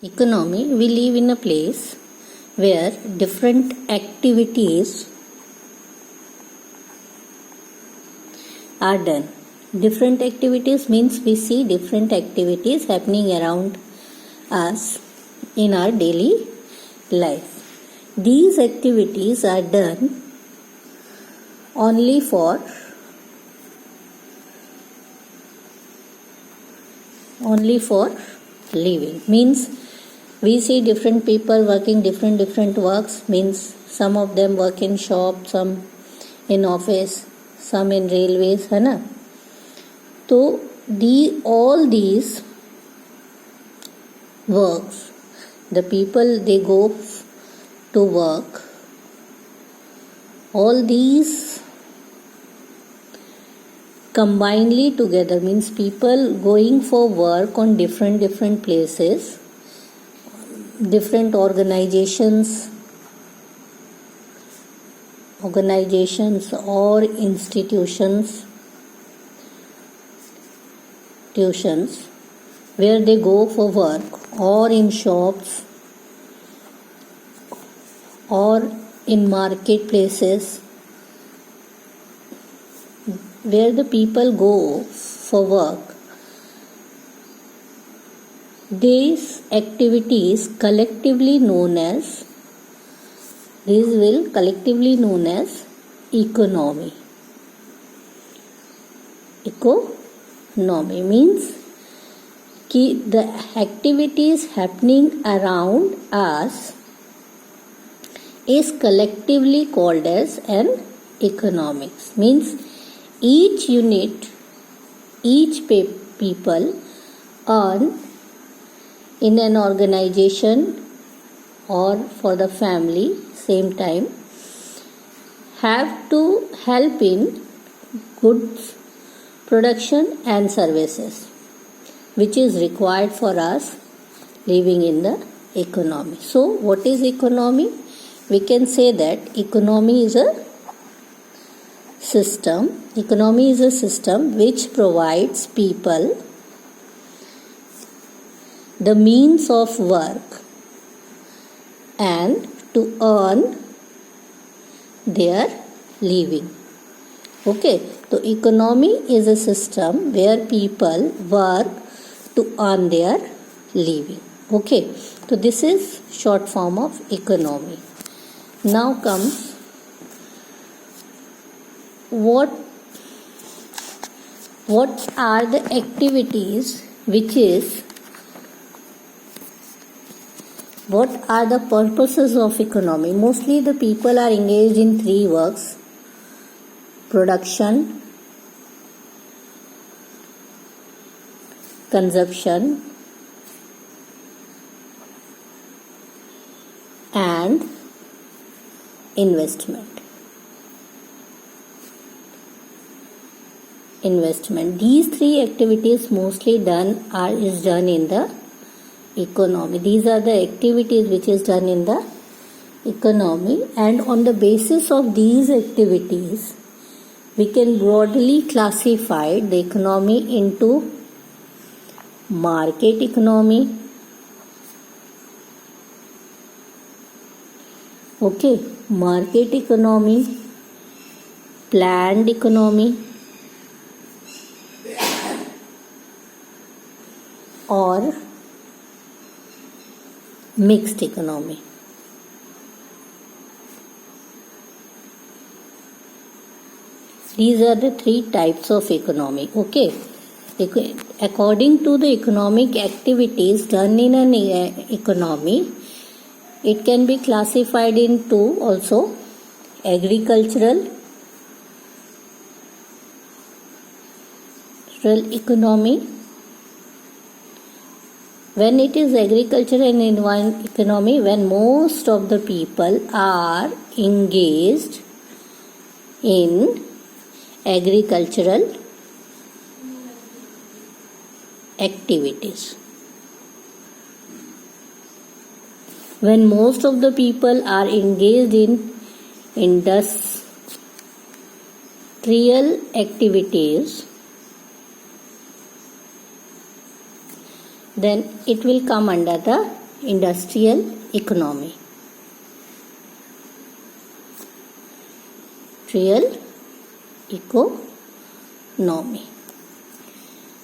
Economy, we live in a place where different activities are done. Different activities means we see different activities happening around us in our daily life. These activities are done only for living. Means we see different people working different works. Means some of them work in shop, some in office, some in railways, है ना. तो all these works, the people they go to work, all these combinedly together means people going for work on different places, different organizations or institutions where they go for work, or in shops or in marketplaces where the people go for work. These activities collectively known as economy. Economy means the activities happening around us is collectively called as an economics. Means each unit, each people earn in an organization or for the family same time have to help in goods production and services which is required for us living in the economy. So what is economy? We can say that economy is a system which provides people the means of work and to earn their living. Okay, so economy is a system where people work to earn their living. Okay, so this is short form of economy. Now comes what are the activities what are the purposes of economy? Mostly the people are engaged in three works: production, consumption and investment. These three activities mostly is done in the economy. These are the activities which is done in the economy, and on the basis of these activities we can broadly classify the economy into market economy, market economy, planned economy or mixed economy. These are the three types of economy. According to the economic activities done in an economy, it can be classified into also agricultural economy. When it is agriculture and environment economy, when most of the people are engaged in agricultural activities. When most of the people are engaged in industrial activities, then it will come under the industrial economy. Industrial economy.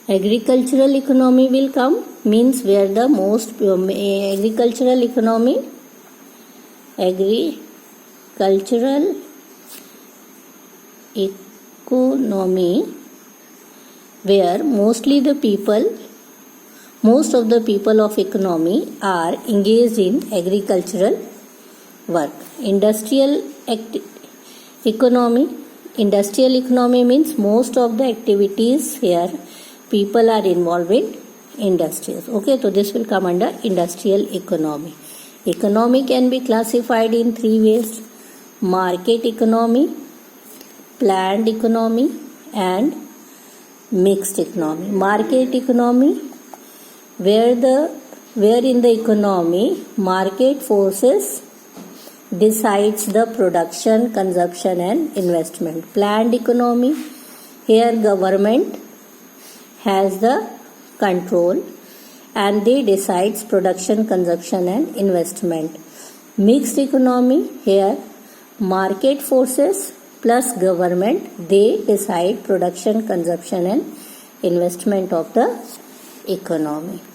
Agricultural economy will come, means where the most agricultural economy where most of the people of economy are engaged in agricultural work. Industrial economy means most of the activities here people are involved in industries. Okay, so this will come under industrial economy. Economy can be classified in three ways: market economy, planned economy, and mixed economy. Market economy, where in the economy market forces decides the production, consumption and investment. Planned economy, here government has the control and they decides production, consumption and investment. Mixed economy, here market forces plus government, they decide production, consumption and investment of the economy.